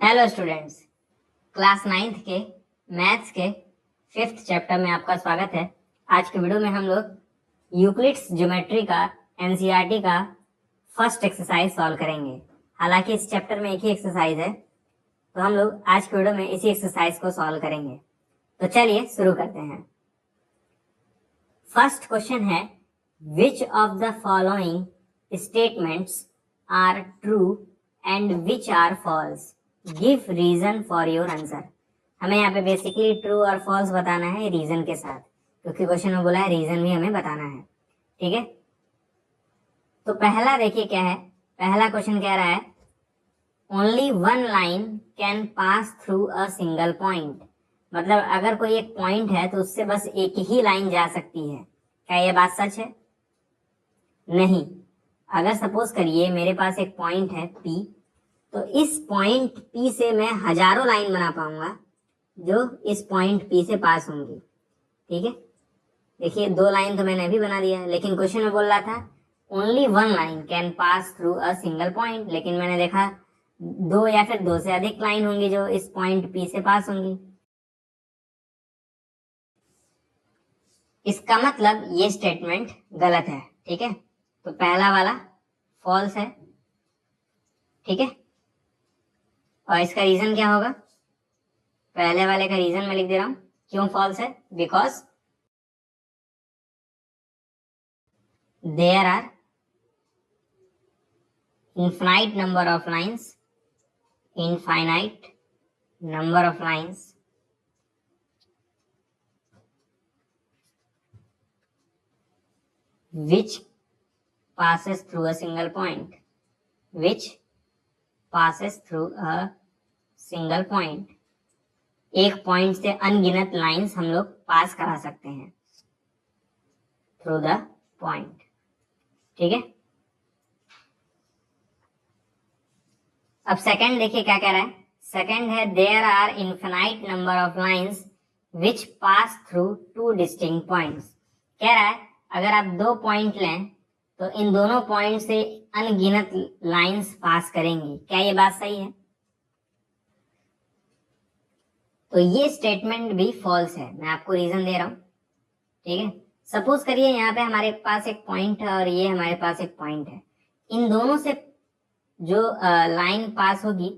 Hello students, class 9th के maths के 5th chapter में आपका स्वागत है। आज के वीडियो में हम लोग यूक्लिड्स ज्योमेट्री का एनसीईआरटी का फर्स्ट एक्सरसाइज सॉल्व करेंगे। हालांकि इस चैप्टर में एक ही एक्सरसाइज है, तो हम लोग आज के वीडियो में इसी एक्सरसाइज को सॉल्व करेंगे। तो चलिए शुरू करते हैं। फर्स्ट क्वेश्चन है, which of the following statements are true and which are false, give reason for your answer. हमें यहाँ पे बेसिकली ट्रू और फॉल्स बताना है रीजन के साथ, क्योंकि क्वेश्चन में बोला है रीजन भी हमें बताना है। ठीक है, तो पहला देखिए क्या है। पहला क्वेश्चन कह रहा है only one line can pass through a single point. मतलब अगर कोई एक पॉइंट है तो उससे बस एक ही लाइन जा सकती है। क्या ये बात सच है? नहीं। अगर सपोज करिए मेरे पास एक पॉइंट है P, तो इस पॉइंट P से मैं हजारों लाइन बना पाऊंगा जो इस पॉइंट P से पास होंगी। ठीक है, देखिए दो लाइन तो मैंने अभी बना दिया, लेकिन क्वेश्चन में बोल रहा था only one line can pass through a single point, लेकिन मैंने देखा दो या फिर दो से अधिक लाइन होंगी जो इस पॉइंट P से पास होंगी। इसका मतलब ये स्टेटमेंट गलत है। ठीक है, तो पहला वाला फॉल्स है। ठीक है, और इसका रीजन क्या होगा? पहले वाले का रीजन मैं लिख दे रहा हूं क्यों फॉल्स है। Because there are infinite number of lines which passes through a single point, एक पॉइंट से अनगिनत लाइंस हम लोग पास करा सकते हैं थ्रू द पॉइंट। ठीक है, अब सेकंड देखिए क्या कह रहा है। सेकंड है there are infinite number of lines which pass through two distinct points. कह रहा है अगर आप दो पॉइंट लें तो इन दोनों पॉइंट से अनगिनत लाइंस पास करेंगी। क्या ये बात सही है? तो ये स्टेटमेंट भी फॉल्स है। मैं आपको रीजन दे रहा हूं। ठीक है, सपोज करिए यहाँ पे हमारे पास एक पॉइंट है और ये हमारे पास एक पॉइंट है। इन दोनों से जो लाइन पास होगी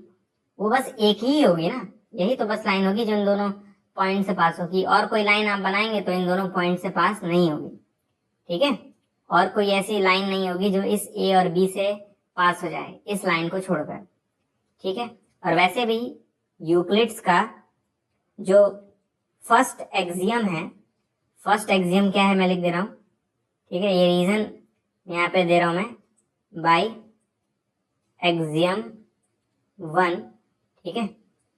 वो बस एक ही होगी ना, यही तो बस लाइन होगी जो इन दोनों पॉइंट से पास होगी। और कोई लाइन आप बनाएंगे तो इन दोनों पॉइंट से पास नहीं होगी। ठीक है, और कोई ऐसी लाइन नहीं होगी जो इस A और B से पास हो जाए, इस लाइन को छोड़कर। ठीक है, और वैसे भी यूक्लिड्स का जो फर्स्ट एक्सियम है, फर्स्ट एक्सियम क्या है मैं लिख दे रहा हूं। ठीक है, ये रीजन यहाँ पे दे रहा हूं मैं, बाय एक्सियम 1। ठीक है,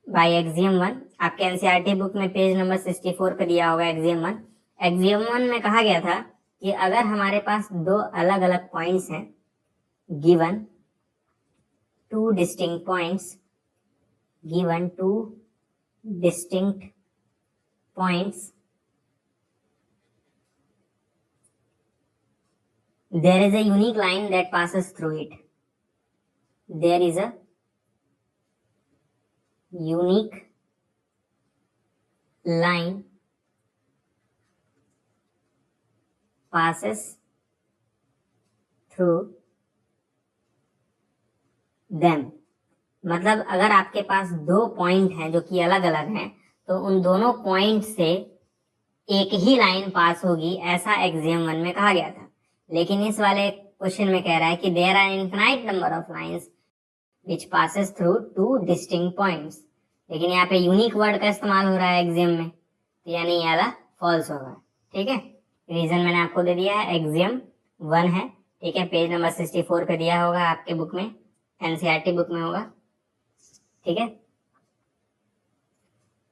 बाय एक्सियम 1 आपके एनसीईआरटी बुक में पेज नंबर 64 पे दिया होगा। एक्सियम 1 में कहा गया था कि अगर हमारे पास दो अलग अलग पॉइंट्स हैं, given to distinct points, there is a unique line that passes through it. There is a unique line passes through them. मतलब अगर आपके पास दो पॉइंट हैं जो कि अलग अलग हैं, तो उन दोनों पॉइंट से एक ही लाइन पास होगी, ऐसा एक्सियम 1 में कहा गया था। लेकिन इस वाले क्वेश्चन में कह रहा है कि there are infinite number of lines which passes through two distinct points. लेकिन यहाँ पे यूनिक वर्ड का इस्तेमाल हो रहा है एक्सियम में, तो यानी ये वाला फॉल्स होगा। ठीक है, रीजन मैंने आपको दे दिया है, एक्सियम 1 है। ठीक है, पेज नंबर 64 पे दिया होगा आपके बुक में, एनसीईआरटी बुक में होगा। ठीक है,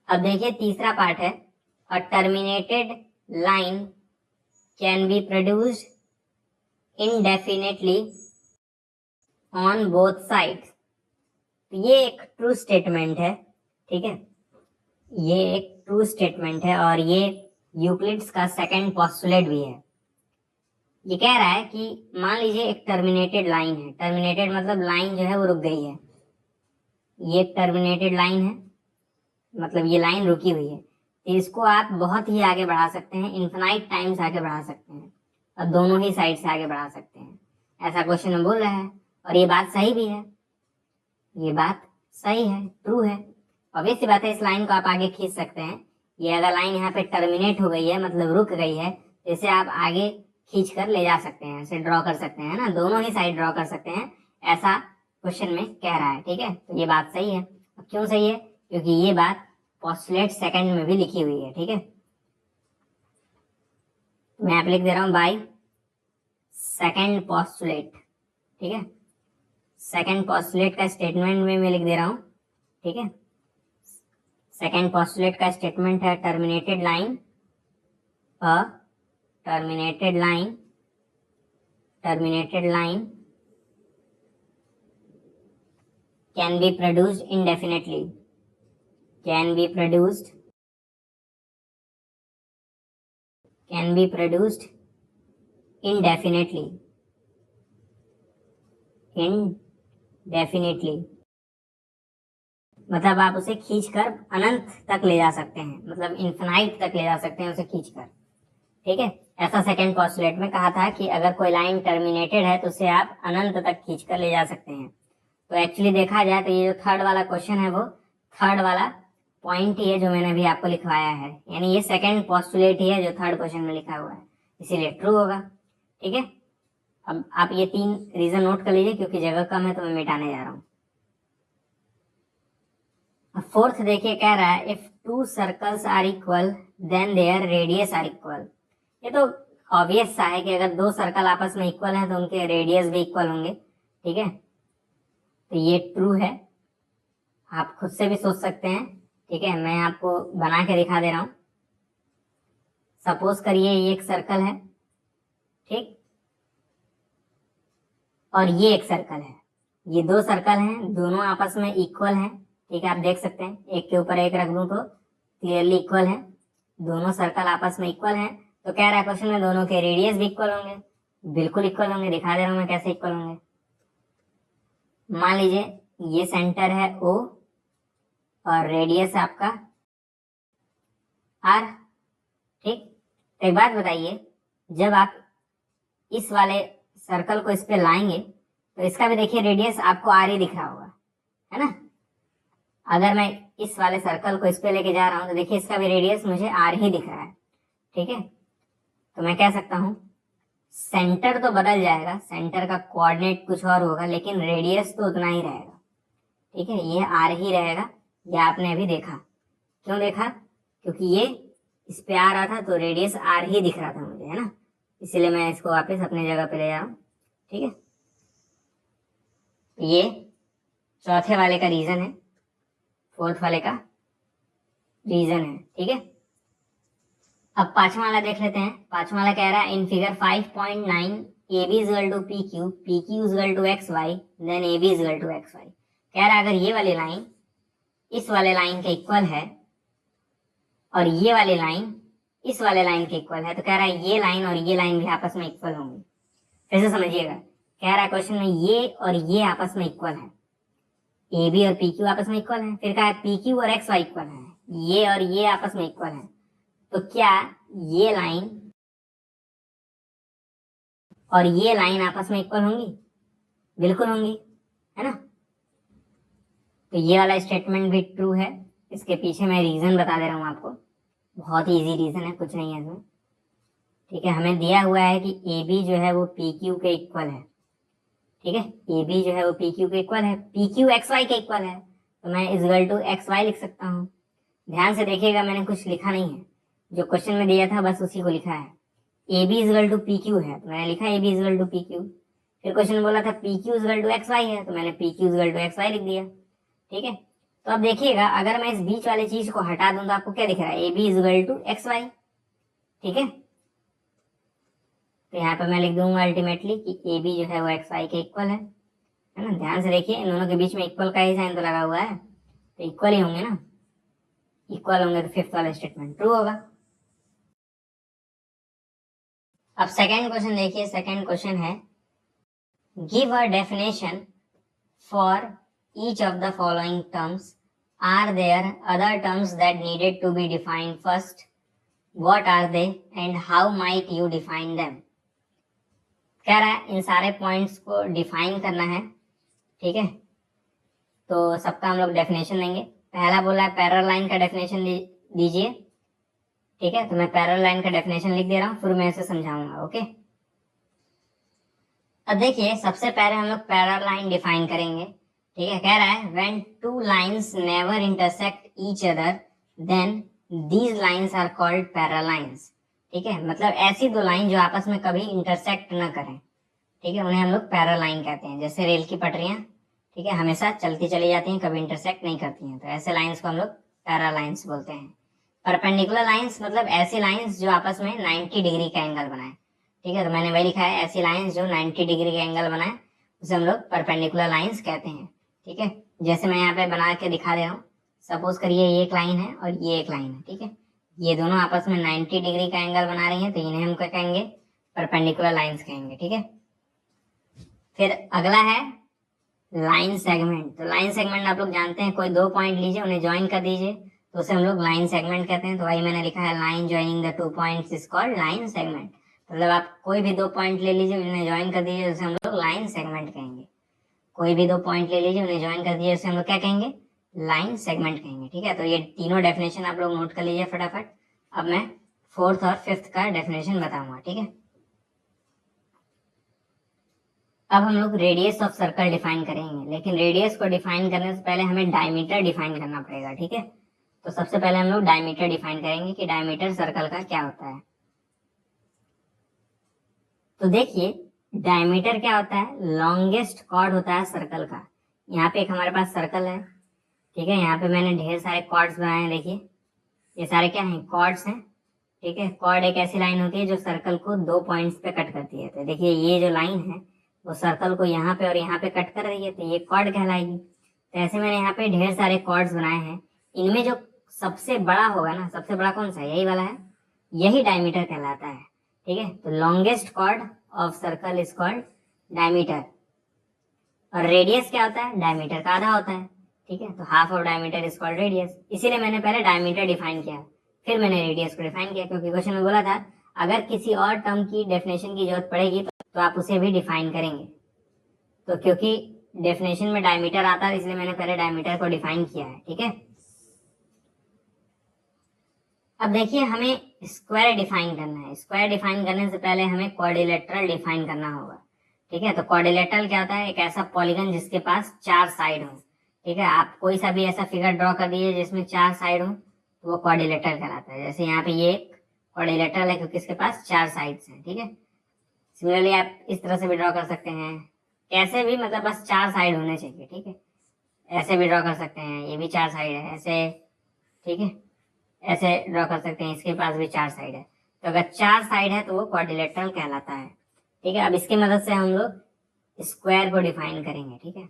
अब देखिए तीसरा पार्ट है, a terminated line can be produced indefinitely on both sides। तो ये एक ट्रू स्टेटमेंट है। ठीक है, ये एक ट्रू स्टेटमेंट है और ये यूक्लिड्स का सेकंड पोस्टुलेट भी है। ये कह रहा है कि मान लीजिए एक टर्मिनेटेड लाइन है। टर्मिनेटेड मतलब लाइन जो है वो रुक गई है। ये टर्मिनेटेड लाइन है, मतलब ये लाइन रुकी हुई है, तो इसको आप बहुत ही आगे बढ़ा सकते हैं, इन्फिनाइट टाइम्स आगे बढ़ा सकते हैं और दोनों ही साइड से आगे बढ़ा सकते हैं। ऐसा क्वेश्चन में बोल रहा है और ये बात सही भी है, ये बात सही है, ट्रू है। ऑब्वियस सी बात है, इस लाइन को आप आगे खींच सकते हैं। ये अगर लाइन यहाँ पे टर्मिनेट हो गई है, मतलब रुक गई है, तो इसे आप आगे खींच कर ले जा सकते हैं, इसे ड्रॉ कर सकते हैं ना, दोनों ही साइड ड्रॉ कर सकते हैं, ऐसा क्वेश्चन में कह रहा है। ठीक है, तो ये बात सही है। क्यों सही है? क्योंकि ये बात पोस्टुलेट सेकंड में भी लिखी हुई है। ठीक है, मैं यहाँ पे लिख दे रहा हूँ बाय सेकंड पोस्टुलेट। ठीक है, सेकंड पोस्टुलेट का स्टेटमेंट में मैं लिख दे रहा हूँ। ठीक है, सेकंड पोस्टुलेट का स्टेटमेंट है terminated line, terminated line can be produced indefinitely, can be produced indefinitely, मतलब आप उसे खींचकर अनंत तक ले जा सकते हैं, मतलब इन्फिनाइट तक ले जा सकते हैं उसे खींचकर। ठीक है, ऐसा सेकंड पोस्टुलेट में कहा था कि अगर कोई लाइन टर्मिनेटेड है तो उसे आप अनंत तक खींचकर ले जा सकते हैं। तो एक्चुअली देखा जाए तो ये जो थर्ड वाला क्वेश्चन है वो थर्ड वाला पॉइंट ही है जो मैंने अभी आपको लिखवाया है, यानी ये सेकंड पोस्टुलेट ही है जो थर्ड क्वेश्चन में लिखा हुआ है, इसीलिए ट्रू होगा। ठीक है, अब आप ये 3 रीजन नोट कर लीजिए, क्योंकि जगह कम है तो मैं मिटाने जा रहा हूँ। फोर्थ देखिए, कह रहा है if 2 circles are equal then their radius are equal. ये तो ऑब्वियस सा है कि अगर 2 सर्कल आपस में इक्वल हैं तो उनके रेडियस भी इक्वल होंगे। ठीक है, तो ये ट्रू है, आप खुद से भी सोच सकते हैं। ठीक है, मैं आपको बना के दिखा दे रहा हूं। सपोज करिए ये एक सर्कल है, ठीक, और ये एक सर्कल है, ये 2 सर्कल हैं, दोनों आपस में इक्वल हैं। ठीक है, आप देख सकते हैं, एक के ऊपर एक रख दूं तो क्लियरली इक्वल है, दोनों सर्कल आपस में इक्वल हैं। तो कह रहा है क्वेश्चन में दोनों के रेडियस भी इक्वल होंगे, बिल्कुल इक्वल होंगे, दिखा दे रहा हूं मैं कैसे इक्वल होंगे। मान लीजिए ये सेंटर है O और रेडियस आपका R। ठीक, तो एक बात बताइए, जब आप इस वाले सर्कल को इस पे लाएंगे तो इसका भी देखिए रेडियस आपको R ही दिख रहा होगा, है ना। अगर मैं इस वाले सर्कल को इस पे लेके जा रहा हूं तो देखिए इसका भी रेडियस मुझे R ही दिख रहा है। ठीक है, तो मैं कह सकता हूं सेंटर तो बदल जाएगा, सेंटर का कोऑर्डिनेट कुछ और होगा, लेकिन रेडियस तो उतना ही रहेगा। ठीक है, ये R ही रहेगा, ये आपने अभी देखा। क्यों देखा? क्योंकि ये इस पे आ रहा था तो रेडियस R ही दिख रहा था मुझे, है ना, इसीलिए मैं इसको वापस अपनी जगह पे ले जा रहा हूँ। ठीक है, ये चौथे वाले का रीजन है, फोर्थ वाले का रीजन है। ठीक है, अब पांचवा वाला देख लेते हैं। पांचवा वाला कह रहा है in figure 5.9 AB is equal to PQ, PQ is equal to XY, then AB is equal to XY। कह रहा है अगर ये वाली लाइन इस वाले लाइन के इक्वल है और ये वाली लाइन इस वाले लाइन के इक्वल है, तो कह रहा है ये लाइन और ये लाइन भी आपस में इक्वल होंगी। फिर से समझिएगा, कह रहा है क्वेश्चन में ये और ये आपस में इक्वल है, AB और PQ आपस में इक्वल है। फिर कहा है PQ और XY इक्वल है, ये और ये आपस में इक्वल है। तो क्या ये लाइन और ये लाइन आपस में इक्वल होंगी? बिल्कुल होंगी, है ना। तो ये वाला स्टेटमेंट भी ट्रू है। इसके पीछे मैं रीजन बता दे रहा हूं आपको, बहुत ही इजी रीजन है, कुछ नहीं है इसमें। ठीक है, हमें दिया हुआ है कि AB जो है वो PQ के इक्वल है। ठीक है, AB जो है वो PQ के इक्वल है, PQ XY के इक्वल है, तो मैं इक्वल टू XY लिख सकता हूँ। ध्यान से देखिएगा, मैंने कुछ लिखा नहीं है, जो क्वेश्चन में दिया था बस उसी को लिखा है। AB इक्वल टू PQ है तो मैंने लिखा AB इक्वल टू PQ। फिर क्वेश्चन बोला था PQ इक्वल टू XY है तो मैंने PQ इक्वल टू XY लिख दिया। ठीक है, तो अब देखिएगा, अगर मैं इस बीच वाली चीज को हटा दूं तो आपको क्या दिख रहा है? AB equal to XY। ठीक है, तो यहाँ पे मैं लिख दूंगा अल्टीमेटली कि AB जो है वो XY के इक्वल है ना। ध्यान से देखिए, इन दोनों के बीच में इक्वल का ही साइन तो लगा हुआ है, तो इक्वल ही होंगे ना, इक्वल होंगे तो फिफ्थ वाला स्टेटमेंट ट्रू होगा। अब सेकेंड क्वेश्चन देखिए, सेकेंड क्वेश्चन है give a definition for each of the following terms, are there other terms that needed to be defined first? What are they and how might you define them? कह रहा है इन सारे points को define करना है, ठीक है। तो सबका हम लोग डेफिनेशन लेंगे। पहला बोला है पैरेलल लाइन का डेफिनेशन दीजिए, ठीक है। तो मैं पैरेलल लाइन का डेफिनेशन लिख दे रहा हूँ, फिर मैं इसे समझाऊंगा, ओके। अब देखिए सबसे पहले हम लोग पैरेलल लाइन डिफाइन करेंगे, ठीक है। कह रहा है when two lines never intersect each other then these lines are called parallel lines, ठीक है। मतलब ऐसी दो लाइन जो आपस में कभी इंटरसेक्ट ना करें, ठीक है, उन्हें हम लोग पैरेलल लाइन कहते हैं। जैसे रेल की पटरियां, ठीक है, हमेशा चलती चली जाती हैं, कभी इंटरसेक्ट नहीं करती हैं, तो ऐसे लाइंस को हम लोग पैरेलल लाइंस बोलते हैं। परपेंडिकुलर लाइंस मतलब ऐसी लाइंस जो आपस में 90 डिग्री का एंगल बनाए, ठीक है। तो मैंने वही लिखा है, ऐसी लाइंस जो 90 डिग्री का एंगल बनाए उसे हम लोग परपेंडिकुलर लाइंस कहते हैं, ठीक है। जैसे मैं यहाँ पे बना के दिखा दे रहा हूँ। सपोज करिए ये एक लाइन है और ये एक लाइन है, ठीक है। ये दोनों आपस में 90 डिग्री का एंगल बना रही हैं, तो इन्हें हम क्या कहेंगे, परपेंडिकुलर लाइंस कहेंगे, ठीक है। फिर अगला है लाइन सेगमेंट। तो लाइन सेगमेंट आप लोग जानते हैं, कोई दो पॉइंट लीजिए उन्हें ज्वाइन कर दीजिए तो उसे हम लोग लाइन सेगमेंट कहते हैं। तो वही मैंने लिखा है, line joining the two points is called line segment. मतलब आप कोई भी दो पॉइंट ले लीजिए उन्हें ज्वाइन कर दीजिए, उसे हम लोग लाइन सेगमेंट कहेंगे। कोई भी दो पॉइंट ले लीजिए उन्हें ज्वाइन कर दीजिए, उसे हम लोग क्या कहेंगे, लाइन सेगमेंट कहेंगे, ठीक है। तो ये तीनों डेफिनेशन आप लोग नोट कर लीजिए फटाफट। अब मैं फोर्थ और फिफ्थ का डेफिनेशन बताऊंगा, ठीक है। अब हम लोग रेडियस ऑफ सर्कल डिफाइन करेंगे, लेकिन रेडियस को डिफाइन करने से पहले हमें डायमीटर डिफाइन करना पड़ेगा, ठीक है। तो सबसे पहले हम लोग डायमीटर डिफाइन करेंगे कि डायमीटर सर्कल का क्या होता है। तो देखिए डायमीटर क्या होता है, लॉन्गेस्ट कॉर्ड होता है सर्कल का। यहाँ पे एक हमारे पास सर्कल है, ठीक है। यहाँ पे मैंने ढेर सारे कॉर्ड्स बनाए हैं, देखिए ये सारे क्या हैं, कॉर्ड्स हैं, ठीक है। कॉर्ड एक ऐसी लाइन होती है जो सर्कल को दो पॉइंट्स पे कट करती है। तो देखिए ये जो लाइन है वो सर्कल को यहाँ पे और यहाँ पे कट कर रही है, तो ये कॉर्ड कहलाएगी। तो ऐसे मैंने यहाँ पे ढेर सारे कॉर्ड्स बनाए हैं, इनमें जो सबसे बड़ा होगा ना, सबसे बड़ा कौन सा है, यही वाला है, यही डायमीटर कहलाता है, ठीक है। तो longest chord of circle is called diameter. और रेडियस क्या होता है, डायमीटर का आधा होता है, ठीक है। तो half of diameter is called radius. इसीलिए मैंने पहले डायमीटर डिफाइन किया, फिर मैंने रेडियस को डिफाइन किया, क्योंकि क्वेश्चन में बोला था अगर किसी और टर्म की डेफिनेशन की जरूरत पड़ेगी तो आप उसे भी डिफाइन करेंगे। तो क्योंकि डेफिनेशन में डायमीटर आता है इसलिए मैंने पहले डायमीटर को डिफाइन किया है, ठीक है। अब देखिए हमें स्क्वायर डिफाइन करना है। स्क्वायर डिफाइन करने से पहले हमें क्वाड्रिलेटरल डिफाइन करना होगा, ठीक है। तो क्वाड्रिलेटरल क्या होता है, एक ऐसा पॉलीगन जिसके पास चार साइड हो, ठीक है। आप कोई सा भी ऐसा फिगर ड्रॉ कर दीजिए जिसमें चार साइड हो तो वो क्वाड्रिलेटरल कहलाता है। जैसे यहाँ पे ये एक क्वाड्रिलेटरल है क्योंकि इसके पास चार साइड्स हैं, ठीक है। सिमिलरली आप इस तरह से भी ड्रॉ कर सकते हैं, कैसे भी, मतलब बस चार साइड होने चाहिए, ठीक है। ऐसे भी ड्रॉ कर सकते हैं, ये भी चार साइड है, ऐसे, ठीक है। ऐसे ड्रॉ कर सकते हैं, इसके पास भी चार साइड है। तो अगर चार साइड है तो वो क्वाड्रिलेटरल कहलाता है, ठीक है। अब इसकी मदद से हम लोग स्क्वायर को डिफाइन करेंगे, ठीक है।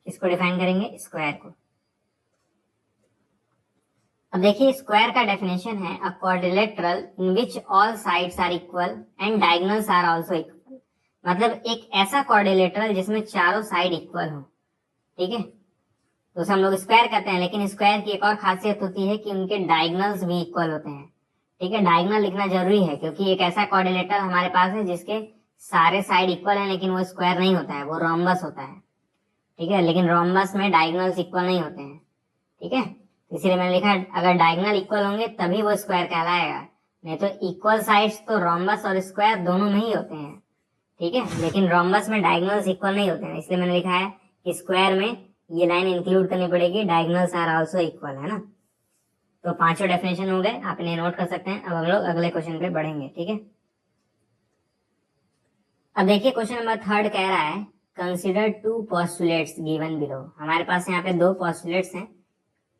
इसको डिफाइन करेंगे, स्क्वायर को। अब देखिए स्क्वायर का डेफिनेशन है, a quadrilateral in which all sides are equal and diagonals are also equal. मतलब एक ऐसा क्वाड्रिलेटरल जिसमें चारों साइड इक्वल हो, ठीक है। तो उसे हम लोग स्क्वायर कहते हैं। लेकिन स्क्वायर की एक और खासियत होती है कि उनके डायगोनल्स भी इक्वल होते हैं, ठीक है। डायगोनल लिखना जरूरी है क्योंकि एक ऐसा क्वाड्रिलेटरल हमारे पास है जिसके सारे साइड इक्वल है लेकिन वो स्क्वायर नहीं होता है, वो रोम्बस होता है, ठीक है। लेकिन रोम्बस में डायगोनल्स इक्वल नहीं होते हैं, ठीक है। इसीलिए मैंने लिखा अगर डायगोनल इक्वल होंगे तभी वो स्क्वायर कहलाएगा, नहीं तो इक्वल साइड्स तो रोम्बस और स्क्वायर दोनों में ही होते हैं, ठीक है। लेकिन रोम्बस में डायगोनल्स इक्वल नहीं होते हैं, इसलिए मैंने लिखा है कि स्क्वायर में ये लाइन इंक्लूड करनी पड़ेगी, डायगोनल्स आर आल्सो इक्वल, है ना। तो पांचों डेफिनेशन हो गए, आप इन्हें नोट कर सकते हैं। अब हम लोग अगले क्वेश्चन पे बढ़ेंगे, ठीक है। अब देखिए क्वेश्चन नंबर थर्ड कह रहा है, consider two postulates given below. हमारे पास यहाँ पे दो पोस्टुलेट्स हैं,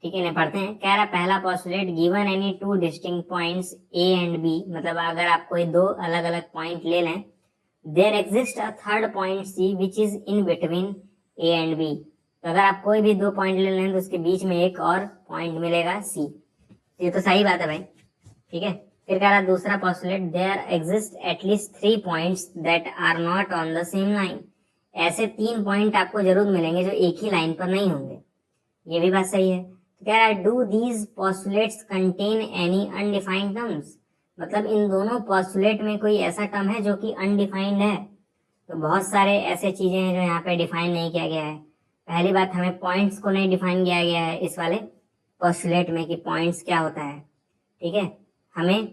ठीक है, इन्हें पढ़ते हैं। कह रहा पहला postulate, given any two distinct points A and B. मतलब अगर आप कोई दो अलग अलग पॉइंट ले लें, there exist a third point C which is in between A and B. तो अगर आप कोई भी दो पॉइंट ले लें तो उसके बीच में एक और पॉइंट मिलेगा सी। ये तो सही बात है भाई, ठीक है। फिर कह रहा दूसरा postulate, there exist at least three points that are not on the same line. ऐसे 3 पॉइंट आपको जरूर मिलेंगे जो एक ही लाइन पर नहीं होंगे। ये भी बात सही है। तो कह रहा है do these postulates contain any undefined terms, मतलब इन दोनों पोस्टुलेट में कोई ऐसा टर्म है जो कि अनडिफाइंड है। तो बहुत सारे ऐसे चीजें हैं जो यहाँ पे डिफाइन नहीं किया गया है। पहली बात, हमें पॉइंट्स को नहीं डिफाइन किया गया है इस वाले पोस्टुलेट में कि पॉइंट्स क्या होता है, ठीक है। हमें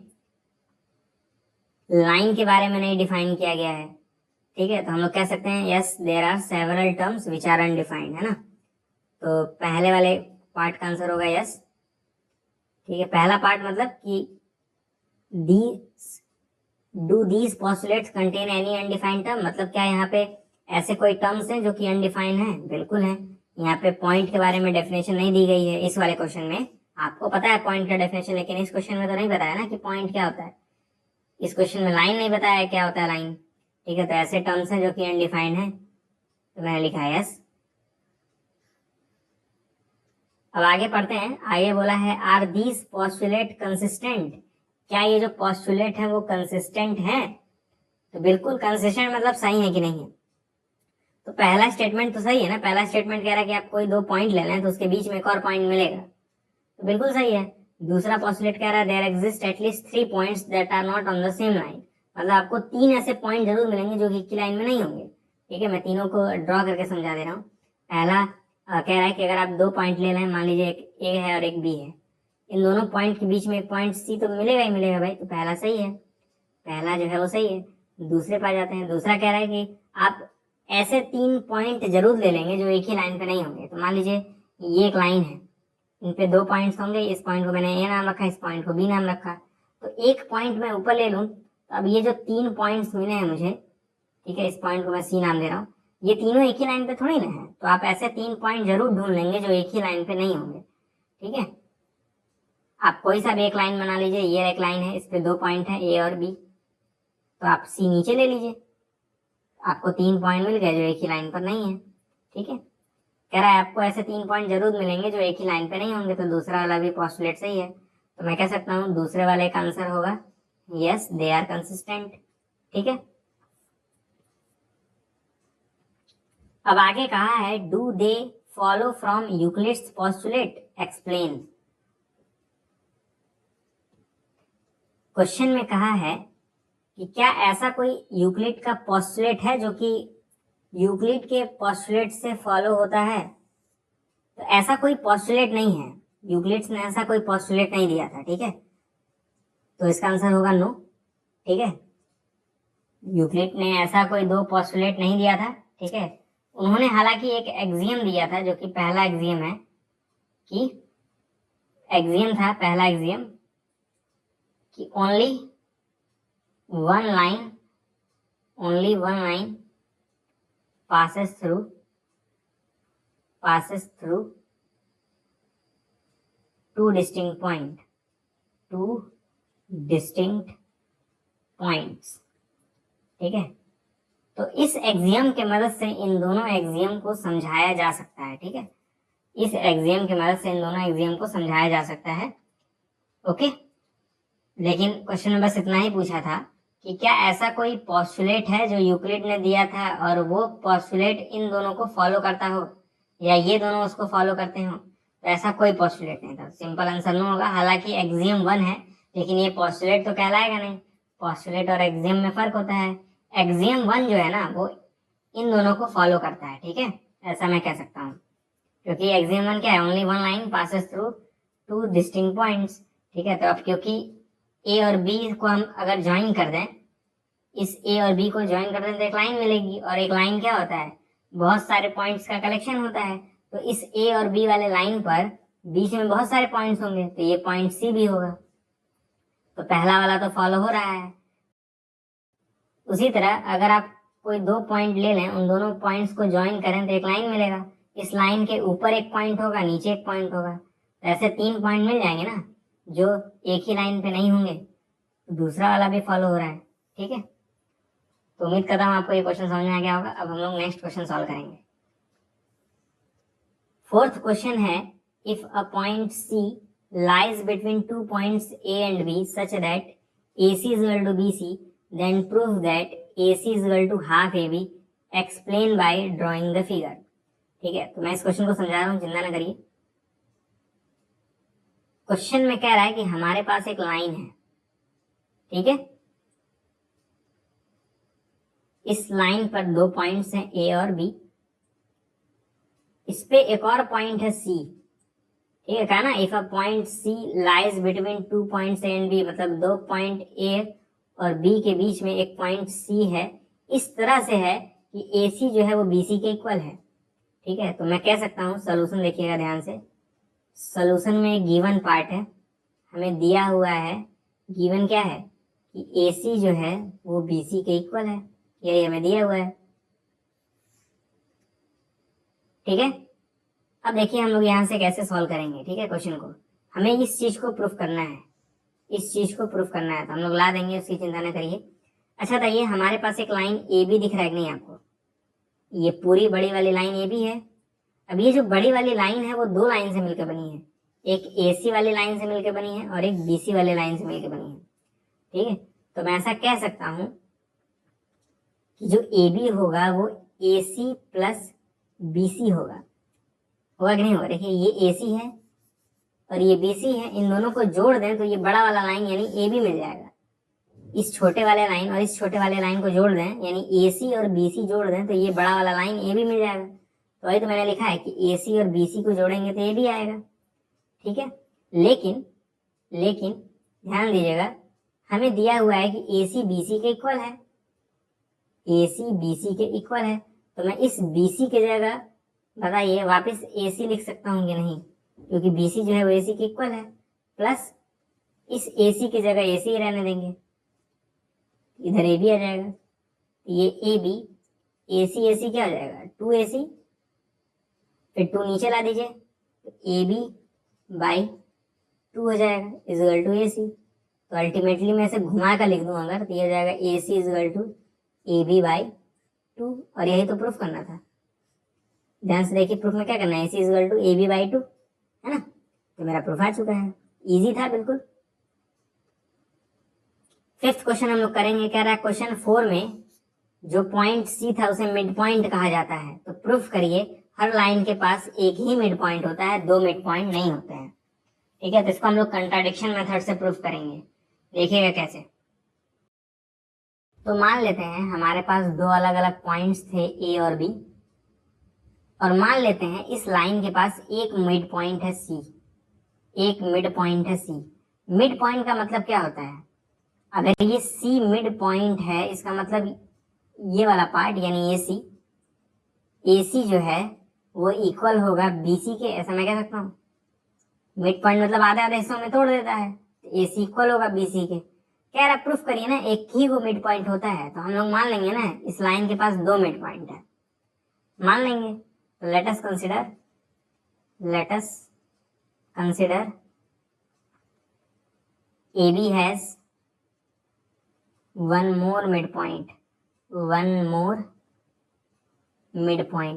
लाइन के बारे में नहीं डिफाइन किया गया है, ठीक है। तो हम लोग कह सकते हैं yes there are several terms which are undefined, है ना। तो पहले वाले पार्ट का आंसर होगा यस, ठीक है। पहला पार्ट मतलब कि do these postulates contain any undefined term, मतलब क्या यहाँ पे ऐसे कोई टर्म्स हैं जो कि अनडिफाइंड है? बिल्कुल है। यहाँ पे पॉइंट के बारे में डेफिनेशन नहीं दी गई है इस वाले क्वेश्चन में। आपको पता है पॉइंट का डेफिनेशन, लेकिन इस क्वेश्चन में तो नहीं बताया ना कि पॉइंट क्या होता है। इस क्वेश्चन में लाइन नहीं बताया है क्या होता है लाइन, ठीक है। तो ऐसे टर्म्स हैं जो कि अनडिफाइंड है, तो मैंने लिखा है यस। अब आगे पढ़ते हैं। आगे बोला है आर दीज पोस्टुलेट कंसिस्टेंट, क्या ये जो पोस्टुलेट है वो कंसिस्टेंट है? तो बिल्कुल कंसिस्टेंट मतलब सही है कि नहीं है। तो पहला स्टेटमेंट तो सही है ना, पहला स्टेटमेंट कह रहा है कि आप कोई 2 पॉइंट ले लें तो उसके बीच में एक और पॉइंट मिलेगा, तो बिल्कुल सही है। दूसरा पोस्टुलेट कह रहा है there exist at least 3 points that are not on the same line, मतलब आपको 3 ऐसे पॉइंट जरूर मिलेंगे जो कि एक ही लाइन में नहीं होंगे, ठीक है। मैं तीनों को ड्रॉ करके समझा दे रहा हूँ। पहला कह रहा है कि अगर आप 2 पॉइंट ले लें, मान लीजिए एक ए है और एक बी है, इन दोनों पॉइंट के बीच में एक पॉइंट सी तो मिलेगा ही मिलेगा भाई, तो पहला सही है, पहला जो है वो सही है। दूसरे पर जाते हैं। दूसरा कह रहा है कि आप ऐसे 3 पॉइंट जरूर ले लेंगे जो एक ही लाइन पे नहीं होंगे। तो मान लीजिए ये एक लाइन है, इन पे 2 पॉइंट्स होंगे, इस पॉइंट को मैंने ए नाम रखा, इस पॉइंट को बी नाम रखा, तो एक पॉइंट मैं ऊपर ले लूँ, तो अब ये जो 3 पॉइंट्स मिले हैं मुझे, ठीक है, इस पॉइंट को मैं सी नाम दे रहा हूँ, ये तीनों एक ही लाइन पे थोड़ी ना है। तो आप ऐसे 3 पॉइंट जरूर ढूंढ लेंगे जो एक ही लाइन पे नहीं होंगे, ठीक है। आप कोई सा भी एक लाइन बना लीजिए, ये एक लाइन है, इस पे 2 पॉइंट है ए और बी, तो आप सी नीचे ले लीजिए, आपको 3 पॉइंट मिल गए जो एक ही लाइन पर नहीं है, ठीक है। कह रहा है आपको ऐसे 3 पॉइंट जरूर मिलेंगे जो एक ही लाइन पे नहीं होंगे, तो दूसरा वाला भी पोस्टुलेट सही है। तो मैं कह सकता हूँ दूसरे वाले का आंसर होगा यस दे आर कंसिस्टेंट, ठीक है। अब आगे कहा है do they follow from Euclid's postulate, explain. Question में कहा है कि क्या ऐसा कोई यूक्लिड का पोस्टुलेट है जो कि यूक्लिड के पोस्टुलेट से फॉलो होता है? तो ऐसा कोई पोस्टुलेट नहीं है, यूक्लिड्स ने ऐसा कोई पोस्टुलेट नहीं दिया था, ठीक है। तो इसका आंसर होगा नो, ठीक है। यूक्लिड ने ऐसा कोई 2 पोस्टुलेट नहीं दिया था, ठीक है। उन्होंने हालांकि एक एक्सियम दिया था जो कि पहला एक्सियम है, कि एक्सियम था पहला एक्सियम कि only one line passes through two distinct points, ठीक है। तो इस एक्सियम के मदद से इन दोनों एक्सियम को समझाया जा सकता है, ठीक है। इस एक्सियम की मदद से इन दोनों एक्सियम को समझाया जा सकता है, ओके। लेकिन क्वेश्चन में बस इतना ही पूछा था कि क्या ऐसा कोई पोस्टुलेट है जो यूक्लिड ने दिया था और वो पोस्टुलेट इन दोनों को फॉलो करता हो, या ये दोनों उसको फॉलो करते हो? तो ऐसा कोई पोस्टुलेट नहीं था, सिंपल आंसर नो होगा। हालांकि एक्सियम 1 है, लेकिन ये पोस्टुलेट तो कहलाएगा नहीं। पोस्टुलेट और एक्सियम में फर्क होता है। एक्सियम 1 जो है ना वो इन दोनों को फॉलो करता है, ठीक है, ऐसा मैं कह सकता हूँ। क्योंकि एक्सियम 1 क्या है, only one line passes through 2 distinct points, ठीक है। तो अब क्योंकि ए और बी को हम अगर ज्वाइन कर दें, इस ए और बी को ज्वाइन कर दें तो एक लाइन मिलेगी, और एक लाइन क्या होता है, बहुत सारे पॉइंट्स का कलेक्शन होता है। तो इस ए और बी वाले लाइन पर बीच में बहुत सारे पॉइंट्स होंगे, तो ये पॉइंट सी भी होगा। तो पहला वाला तो फॉलो हो रहा है। उसी तरह अगर आप कोई 2 पॉइंट ले लें, उन दोनों पॉइंट्स को ज्वाइन करें तो एक लाइन मिलेगा। इस लाइन के ऊपर एक पॉइंट होगा, नीचे एक पॉइंट होगा, तो ऐसे 3 पॉइंट मिल जाएंगे ना जो एक ही लाइन पे नहीं होंगे। तो दूसरा वाला भी फॉलो हो रहा है, ठीक है। तो उम्मीद करता हूँ आपको ये क्वेश्चन समझ में आ गया होगा। अब हम लोग नेक्स्ट क्वेश्चन सॉल्व करेंगे। 4th क्वेश्चन है if a point C lies between 2 points A and B such that AC is equal to BC, then prove that AC is equal to half AB explain by drawing the figure. ठीक है, तो मैं इस question को समझा रहा हूँ, चिंता ना करिए। क्वेश्चन में कह रहा है कि हमारे पास एक लाइन है, ठीक है, इस लाइन पर दो पॉइंट्स हैं ए और बी, इस पे एक और पॉइंट है सी। ठीक है, कहा ना if a point C lies between two points A and B, मतलब दो पॉइंट ए और बी के बीच में एक पॉइंट सी है, इस तरह से है कि ए सी जो है वो बी सी के इक्वल है। ठीक है, तो मैं कह सकता हूँ, सोल्यूशन देखिएगा ध्यान से, सोल्यूशन में गिवन पार्ट है, हमें दिया हुआ है, गिवन क्या है कि ए सी जो है वो बी सी के इक्वल है, यही हमें दिया हुआ है। ठीक है, अब देखिए हम लोग यहाँ से कैसे सॉल्व करेंगे। ठीक है, क्वेश्चन को हमें इस चीज को प्रूफ करना है, इस चीज को प्रूफ करना है, तो हम लोग ला देंगे, उसकी चिंता न करिए। अच्छा था, ये हमारे पास एक लाइन ए बी दिख रहा है कि नहीं आपको, ये पूरी बड़ी वाली लाइन ए बी है। अब ये जो बड़ी वाली लाइन है वो दो लाइन से मिलकर बनी है, एक ए सी वाली लाइन से मिलकर बनी है और एक बी सी वाली लाइन से मिलकर बनी है। ठीक है, तो मैं ऐसा कह सकता हूं कि जो ए बी होगा वो ए सी प्लस बी सी होगा कि नहीं होगा। देखिए ये ए सी है और ये बी सी है, इन दोनों को जोड़ दें तो ये बड़ा वाला लाइन यानी ए बी मिल जाएगा। इस छोटे वाले लाइन और इस छोटे वाले लाइन को जोड़ दें यानी ए सी और बी सी जोड़ दें तो ये बड़ा वाला लाइन ए बी मिल जाएगा। तो वही तो मैंने लिखा है कि ए सी और बी सी को जोड़ेंगे तो ए बी आएगा। ठीक है, लेकिन लेकिन ध्यान दीजिएगा, हमें दिया हुआ है कि ए सी बी सी के इक्वल है, ए सी बी सी के इक्वल है, तो मैं इस बी सी के जगह बताइए वापस ए सी लिख सकता हूँ कि नहीं, क्योंकि बी सी जो है वो ए सी के इक्वल है, प्लस इस ए सी की जगह ए सी रहने देंगे, इधर ए बी आ जाएगा, ये ए बी ए सी क्या हो जाएगा, टू ए सी, फिर टू नीचे ला दीजिए तो ए बी बाई टू हो जाएगा इजल टू ए सी। तो अल्टीमेटली मैं इसे घुमा कर लिख दूं अगर, तो ये हो जाएगा A C equal to A B by two, और यही तो प्रूफ करना था। ध्यान से देखिए, प्रूफ में क्या करना है, A C equal to A B by two, है ना, तो मेरा प्रूफ आ चुका है, इजी था बिल्कुल। फिफ्थ क्वेश्चन हम लोग करेंगे, कह रहा है क्वेश्चन 4 में जो पॉइंट सी था उसे मिड पॉइंट कहा जाता है, तो प्रूफ करिए हर लाइन के पास एक ही मिड पॉइंट होता है, दो मिड पॉइंट नहीं होते हैं। ठीक है, तो इसको हम लोग कंट्राडिक्शन मेथड से प्रूफ करेंगे, देखिएगा कैसे। तो मान लेते हैं हमारे पास दो अलग अलग पॉइंट्स थे ए और बी, और मान लेते हैं इस लाइन के पास एक मिड पॉइंट है सी, एक मिड पॉइंट है सी। मिड पॉइंट का मतलब क्या होता है, अगर ये सी मिड पॉइंट है इसका मतलब ये वाला पार्ट यानी ए सी जो है वो इक्वल होगा बी सी के, ऐसा मैं कह सकता हूँ। मिड पॉइंट मतलब आधे आधे हिस्सों में तोड़ देता है, तो ए सी इक्वल होगा बी सी के। कह रहा प्रूफ करिए ना एक ही वो मिड पॉइंट होता है, तो हम लोग मान लेंगे ना इस लाइन के पास दो मिड पॉइंट है, मान लेंगे। तो let us consider A B has one more mid point,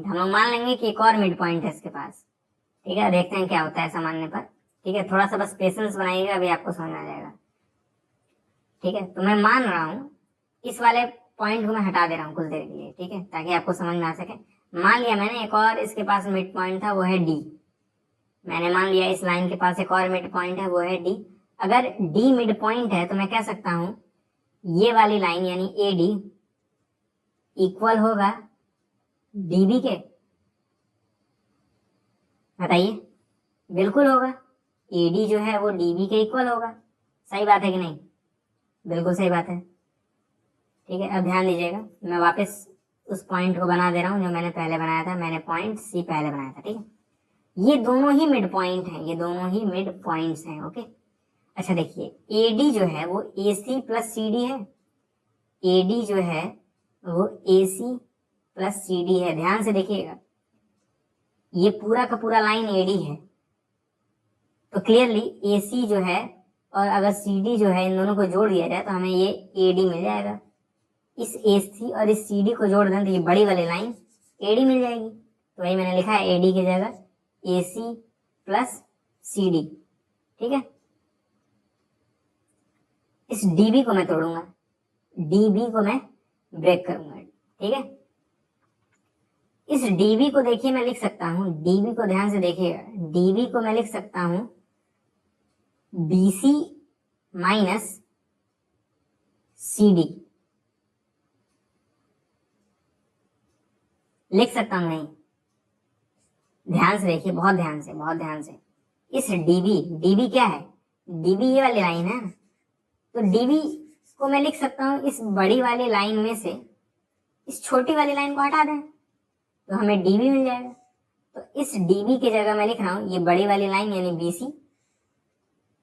हम लोग मान लेंगे कि एक और मिड पॉइंट है इसके पास। ठीक है, देखते हैं क्या होता है ऐसा मानने पर। ठीक है, थोड़ा सा बस पेशेंस बनाइएगा, अभी आपको समझ आ जाएगा। ठीक है, तो मैं मान रहा हूँ इस वाले पॉइंट को मैं हटा दे रहा हूँ कुछ देर के लिए, ठीक है, ताकि आपको समझ में आ सके। मान लिया मैंने एक और इसके पास मिड पॉइंट था, वो है डी। मैंने मान लिया इस लाइन के पास एक और मिड पॉइंट है, वो है डी। अगर डी मिड पॉइंट है तो मैं कह सकता हूँ ये वाली लाइन यानी ए डी इक्वल होगा डीबी के, बताइए। बिल्कुल होगा, एडी जो है वो डीबी के इक्वल होगा। सही बात है कि नहीं, बिल्कुल सही बात है। ठीक है, अब ध्यान दीजिएगा, मैं वापस उस पॉइंट को बना दे रहा हूँ जो मैंने पहले बनाया था, मैंने पॉइंट सी पहले बनाया था। ठीक है, ये दोनों ही मिड पॉइंट हैं, ये दोनों ही मिड पॉइंट्स हैं। ओके, अच्छा देखिए, एडी जो है वो ए सी प्लस सी डी है, एडी जो है वो ए सी प्लस सी डी है। ध्यान से देखिएगा, ये पूरा का पूरा लाइन एडी है, तो क्लियरली ए सी जो है और अगर सी डी जो है इन दोनों को जोड़ दिया जाए तो हमें ये ए डी मिल जाएगा। इस ए सी और इस सी डी को जोड़ दें तो ये बड़ी वाली लाइन ए डी मिल जाएगी। तो वही मैंने लिखा है ए डी की जगह ए सी प्लस सी डी। ठीक है, इस डी बी को मैं तोड़ूंगा, डी बी को मैं ब्रेक करूंगा। ठीक है, इस dv को देखिए मैं लिख सकता हूं, dv को ध्यान से देखिएगा, dv को मैं लिख सकता हूं bc माइनस cd, लिख सकता हूं नहीं? ध्यान से देखिए, बहुत ध्यान से, बहुत ध्यान से। इस dv क्या है? dv ये वाली लाइन है, तो dv को मैं लिख सकता हूं इस बड़ी वाली लाइन में से इस छोटी वाली लाइन को हटा दें तो हमें dv मिल जाएगा। तो इस dv की जगह मैं लिख रहा हूं ये बड़ी वाली लाइन यानी bc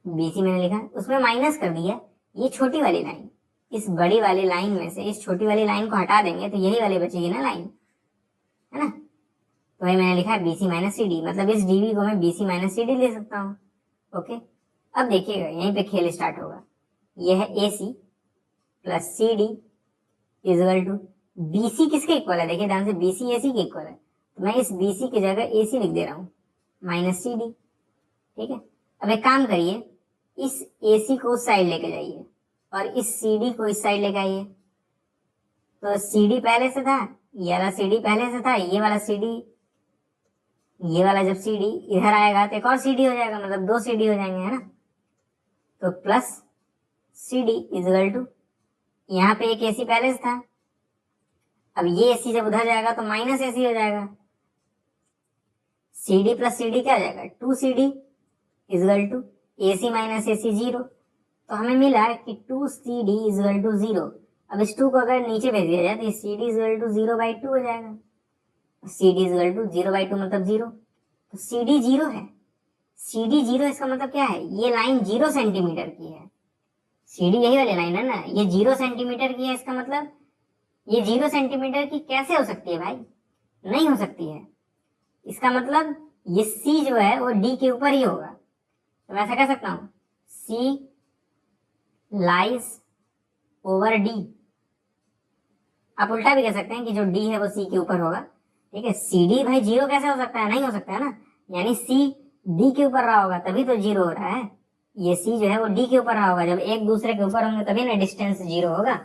मैंने लिखा, उसमें माइनस कर दिया ये छोटी वाली लाइन। इस बड़ी वाली लाइन में से इस छोटी वाली लाइन को हटा देंगे तो यही वाली बचेगी ना लाइन, है ना? तो वही मैंने लिखा है BC माइनस सी डी, मतलब इस dv को मैं BC माइनस सी डी ले सकता हूँ। ओके, अब देखिएगा यहीं पे खेल स्टार्ट होगा। यह है AC plus C D equal to BC किसके इक्वल है? देखिए ध्यान से, BC AC के इक्वल है, तो मैं इस BC की जगह AC लिख दे रहा हूँ माइनस सी डी। ठीक है, अब एक काम करिए, इस AC को उस साइड लेके जाइए और इस CD को इस साइड लेके आइए। तो CD पहले से था, ये वाला CD पहले से था, ये वाला CD, ये वाला जब CD इधर आएगा तो एक और CD हो जाएगा, मतलब 2 CD हो जाएंगे, है ना? तो प्लस CD इजल टू, यहाँ पे एक AC पहले से था, अब ये AC जब उधर जाएगा तो माइनस AC हो जाएगा। CD प्लस CD क्या हो जाएगा? 2CD equal to AC minus AC 0। तो हमें मिला कि 2CD इजल टू 0। अब इस 2 को अगर नीचे भेज दिया जाए तो CD इजल टू 0/2 हो जाएगा। CD इजल टू 0/2 मतलब 0, तो CD 0 है। CD 0 इसका मतलब क्या है? ये लाइन 0 सेंटीमीटर की है। CD यही वाली लाइन है ना, ये 0 सेंटीमीटर की है, इसका मतलब ये 0 सेंटीमीटर की कैसे हो सकती है भाई? नहीं हो सकती है। इसका मतलब ये C जो है वो D के ऊपर ही होगा। तो मैं ऐसा कह सकता हूं C लाइज ओवर D। आप उल्टा भी कह सकते हैं कि जो D है वो C के ऊपर होगा। ठीक है, CD भाई 0 कैसे हो सकता है? नहीं हो सकता है ना, यानी C D के ऊपर रहा होगा तभी तो 0 हो रहा है। ये C जो है वो D के ऊपर रहा होगा, जब एक दूसरे के ऊपर होंगे तभी ना डिस्टेंस 0 होगा।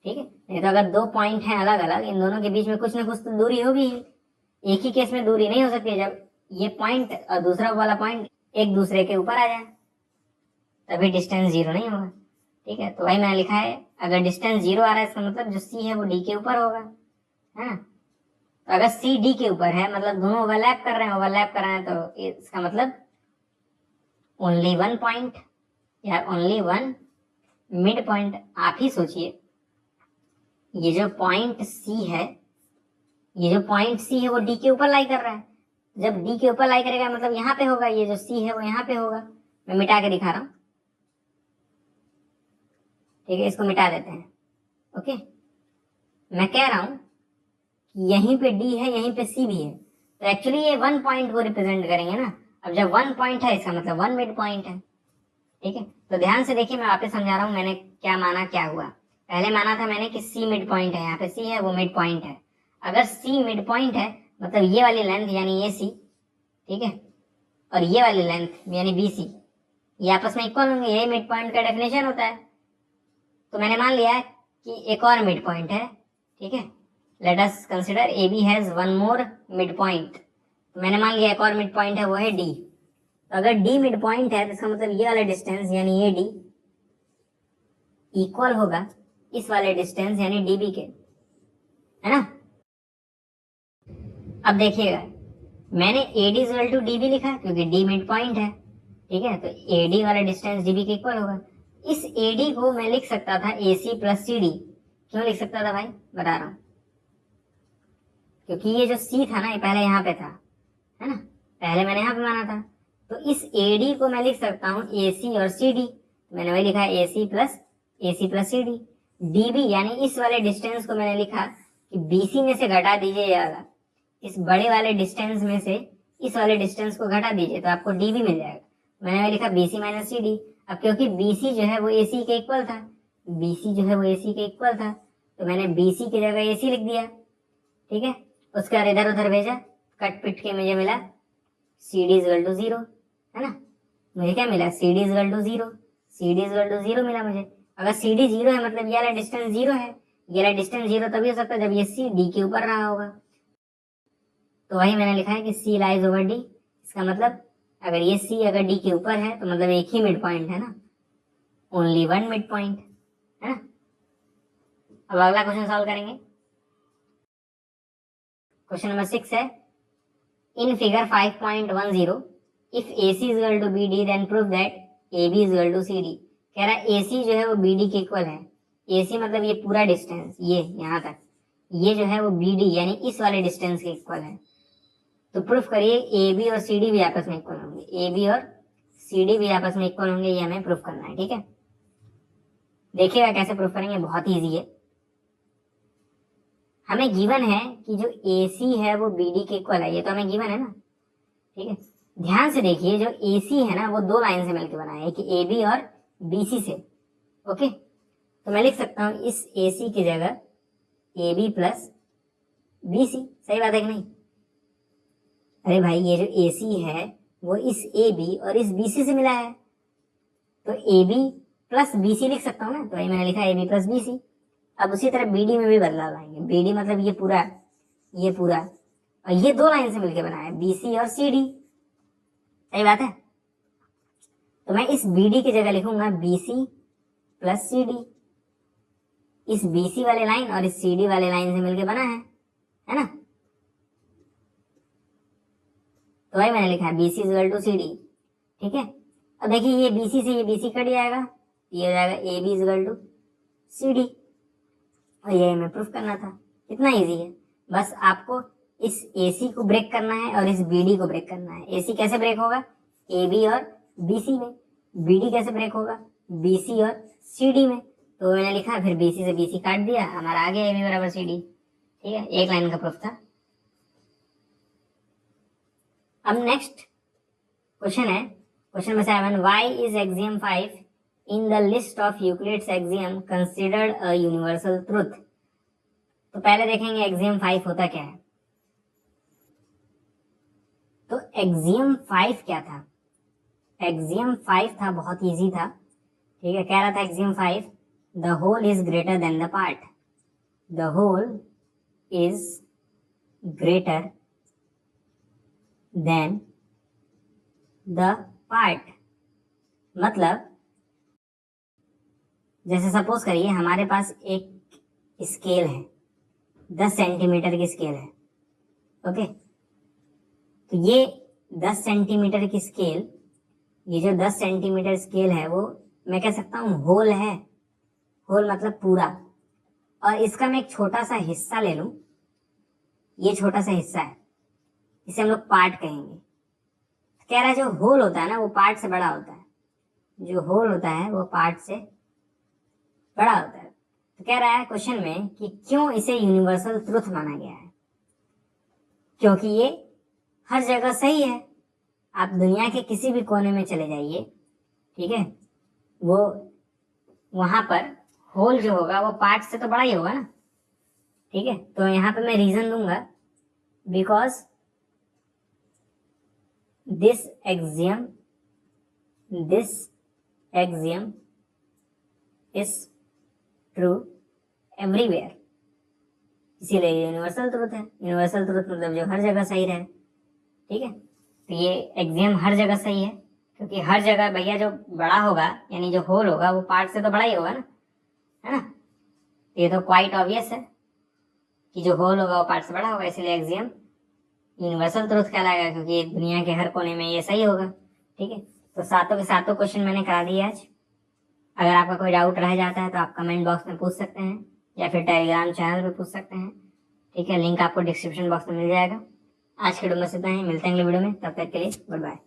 ठीक है, नहीं तो अगर 2 पॉइंट हैं अलग अलग, इन दोनों के बीच में कुछ ना कुछ तो दूरी होगी। एक ही केस में दूरी नहीं हो सकती है, जब ये पॉइंट और दूसरा वाला पॉइंट एक दूसरे के ऊपर आ जाए तभी डिस्टेंस 0 नहीं होगा। ठीक है, तो वही मैंने लिखा है, अगर डिस्टेंस 0 आ रहा है इसका मतलब जो C है वो D के ऊपर होगा, है ना? तो अगर C D के ऊपर है मतलब दोनों ओवरलैप कर रहे हैं, तो इसका मतलब ओनली वन पॉइंट या ओनली वन मिड पॉइंट। आप ही सोचिए, ये जो पॉइंट C है, वो D के ऊपर लाई कर रहा है। जब D के ऊपर लाई करेगा मतलब यहाँ पे होगा, ये जो C है वो यहाँ पे होगा। मैं मिटा के दिखा रहा हूँ। ठीक है, इसको मिटा देते हैं। ओके, मैं कह रहा हूं कि यहीं पे D है, यहीं पे C भी है, तो एक्चुअली ये 1 पॉइंट को रिप्रेजेंट करेंगे ना। अब जब 1 पॉइंट है इसका मतलब 1 मिड पॉइंट है। ठीक है, तो ध्यान से देखिए, मैं वापस समझा रहा हूं मैंने क्या माना, क्या हुआ। पहले माना था मैंने कि C मिड पॉइंट है, यहाँ पे C है वो मिड पॉइंट है। अगर C मिड पॉइंट है मतलब ये वाली लेंथ यानी ये C, ठीक है, और ये वाली लेंथ यानी BC, ये आपस में इक्वल होंगे, यही मिड पॉइंट का डेफिनेशन होता है। तो मैंने मान लिया कि एक और मिड पॉइंट है। ठीक है, late us consider AB has one more mid point. तो मैंने मान लिया एक और मिड पॉइंट है, वो है D। तो अगर D मिड पॉइंट है तो इसका मतलब ये वाला डिस्टेंस यानी ये D इक्वल होगा इस वाले डिस्टेंस यानी DB के, है ना? अब देखिएगा, मैंने AD इक्वल टू DB लिखा क्योंकि D मिड पॉइंट है। ठीक है, तो AD वाला डिस्टेंस DB के इक्वल होगा। इस AD को मैं लिख सकता था AC प्लस CD। क्यों लिख सकता था भाई? बता रहा हूं, क्योंकि ये जो C था ना ये पहले यहाँ पे था, है ना? पहले मैंने यहाँ पे माना था, तो इस AD को मैं लिख सकता हूँ AC और CD। मैंने वही लिखा है AC प्लस CD। DB यानी इस वाले डिस्टेंस को मैंने लिखा कि BC में से घटा दीजिए ये वाला, इस बड़े वाले डिस्टेंस में से इस वाले डिस्टेंस को घटा दीजिए तो आपको DB मिल जाएगा। मैंने वही लिखा BC माइनस CD। अब क्योंकि BC जो है वो AC के इक्वल था, तो मैंने BC की जगह AC लिख दिया। ठीक है, उसके बाद इधर उधर भेजा, कट पिट के मुझे मिला CD इक्वल टू 0, है ना? मुझे क्या मिला? CD इक्वल टू 0 मिला मुझे। अगर CD 0 है मतलब ये वाला डिस्टेंस 0 है। ये वाला डिस्टेंस 0 तभी हो सकता है जब ये C D के ऊपर रहा होगा। तो वही मैंने लिखा है कि C लाइज ओवर D। इसका मतलब अगर ये C अगर D के ऊपर है तो मतलब एक ही मिड पॉइंट है ना, ओनली वन मिड पॉइंट है ना। अब अगला क्वेश्चन सॉल्व करेंगे। क्वेश्चन नंबर 6 है, in figure 5.10 if AC is equal to BD then prove that AB is equal to CD। कह रहा है AC जो है वो BD के इक्वल है। AC मतलब ये पूरा डिस्टेंस, ये यहाँ तक, ये जो है वो BD यानी इस वाले डिस्टेंस के इक्वल है। तो प्रूफ करिए AB और CD भी आपस में इक्वल होंगे, AB और CD भी आपस में इक्वल होंगे, ये हमें प्रूफ करना है। ठीक है, देखिएगा कैसे प्रूफ करेंगे, बहुत ईजी है। हमें गिवन है कि जो AC है वो BD के इक्वल है, ये तो हमें गिवन है ना। ठीक है, ध्यान से देखिए, जो AC है ना वो दो लाइन से मिलकर बना है, कि AB और BC से। ओके, तो मैं लिख सकता हूं इस AC की जगह AB प्लस BC। सही बात है कि नहीं? अरे भाई, ये जो AC है वो इस AB और इस BC से मिला है, तो AB प्लस BC लिख सकता हूँ ना, तो वही मैंने लिखा AB प्लस BC। अब उसी तरह BD में भी बदलाव लाएंगे। BD मतलब ये पूरा, और ये दो लाइन से मिलकर बना है, BC और CD। सही बात है, तो मैं इस BD की जगह लिखूंगा BC प्लस CD। इस BC वाले लाइन और इस CD वाले लाइन से मिलकर बना है ना। तो वही मैंने लिखा है BC is equal to CD। ठीक है, अब देखिए ये BC से ये BC कट जाएगा, ये हो जाएगा AB is equal to CD, और ये हमें प्रूफ करना था। कितना इजी है, बस आपको इस AC को ब्रेक करना है और इस BD को ब्रेक करना है। AC कैसे ब्रेक होगा? AB और BC में। BD कैसे ब्रेक होगा? BC और CD में। तो मैंने लिखा, फिर BC से BC काट दिया, हमारा आ गया AB बराबर CD। ठीक है, एक लाइन का प्रूफ था। अब नेक्स्ट क्वेश्चन है, question number 7, why is axiom 5 in the list of Euclid's axiom considered a universal truth. तो पहले देखेंगे एक्सियम 5 होता क्या है। तो एक्सियम 5 क्या था? एक्सियम 5 था, बहुत इजी था। ठीक है, कह रहा था axiom 5, the whole is greater than the part. The whole is greater than the part. मतलब जैसे सपोज करिए हमारे पास एक स्केल है, 10 सेंटीमीटर की स्केल है। ओके, तो ये 10 सेंटीमीटर की स्केल, ये जो 10 सेंटीमीटर स्केल है वो मैं कह सकता हूँ होल है। होल मतलब पूरा, और इसका मैं एक छोटा सा हिस्सा ले लूं, ये छोटा सा हिस्सा है, इसे हम लोग पार्ट कहेंगे। कह रहा है जो होल होता है ना वो पार्ट से बड़ा होता है, जो होल होता है वो पार्ट से बड़ा होता है। तो कह रहा है क्वेश्चन में कि क्यों इसे यूनिवर्सल ट्रुथ माना गया है? क्योंकि ये हर जगह सही है। आप दुनिया के किसी भी कोने में चले जाइए, ठीक है, वो वहां पर होल जो होगा वो पार्ट से तो बड़ा ही होगा ना। ठीक है, तो यहाँ पे मैं रीजन दूंगा, because this axiom is true everywhere। इसीलिए यूनिवर्सल ट्रुथ है। यूनिवर्सल ट्रुथ मतलब जो हर जगह सही रहे। ठीक है, तो ये एक्सियम हर जगह सही है, क्योंकि हर जगह भैया जो बड़ा होगा यानी जो होल होगा वो पार्ट से तो बड़ा ही होगा ना, है ना। ये तो क्वाइट ऑब्वियस है कि जो होल होगा वो पार्ट से बड़ा होगा, इसलिए एक्सियम यूनिवर्सल ट्रुथ कहलाएगा, क्योंकि दुनिया के हर कोने में ये सही होगा। ठीक है, तो सातों के सातों क्वेश्चन मैंने करा दिए आज। अगर आपका कोई डाउट रह जाता है तो आप कमेंट बॉक्स में पूछ सकते हैं, या फिर टेलीग्राम चैनल पे पूछ सकते हैं। ठीक है, लिंक आपको डिस्क्रिप्शन बॉक्स में मिल जाएगा। आज के वीडियो में इतना ही, मिलते हैं अगले वीडियो में, तब तक के लिए गुड बाय।